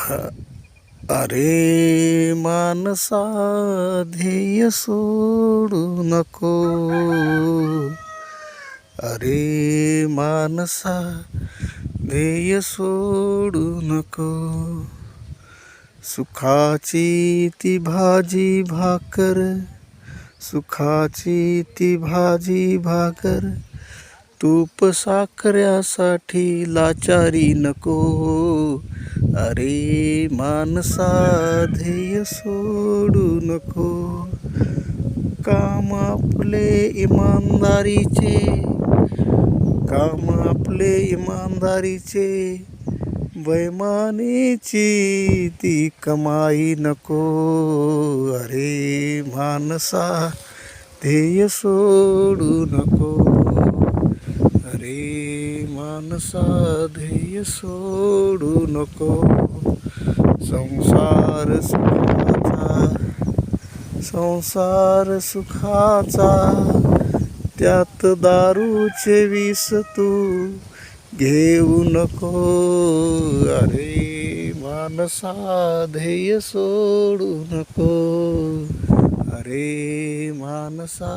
अरे मानसा, ध्येय सोडू नको. अरे मानसा, ध्येय सोडू नको. सुखाची ती भाजी भाकर, सुखाची ती भाजी भाकर, तूप साखऱ्यासाठी लाचारी नको. अरे मानसा, ध्येय सोडू नको. काम आपले इमानदारीचे, काम आपले इमानदारीचे, बैमानीची ती कमाई नको. अरे मानसा, ध्येय सोडू नको. अरे मानसा, ध्येय सोडू नको. संसार सुखाचा, संसार सुखाचा, त्यात दारूचे विष तू घेऊ नको. अरे मानसा, ध्येय सोडू नको. अरे मानसा,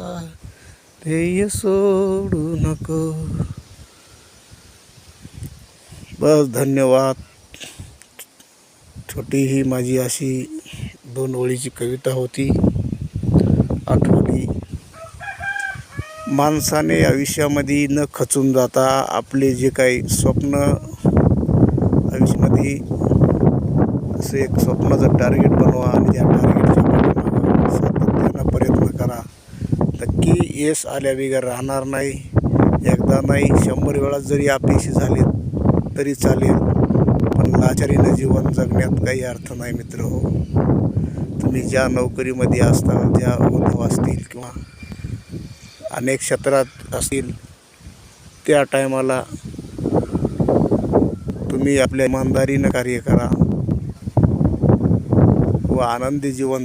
ध्येय सोडू नको. बस धन्यवाद. छोटी ही माझी अशी 2 ओळीची कविता होती, आठवली. माणसाने आयुष्यामध्ये न खचून जाता आपले जे काही स्वप्न आयुष्यामध्ये असं एक स्वप्नाचं टार्गेट बनवा आणि त्या टार्गेटच्या पाठीमागे सातत्यानं प्रयत्न करा. नक्की यश आल्याबिगर राहणार नाही. एकदा नाही 100 वेळा जरी अपयशी झाले तरी चालेल, पण लाचारीनं जीवन जगण्यात काही अर्थ नाही मित्र हो. तुम्ही ज्या नोकरीमध्ये असता, ज्या उद्योग असतील किंवा अनेक क्षेत्रात असतील, त्या टायमाला तुम्ही आपल्या इमानदारीनं कार्य करा व आनंदी जीवन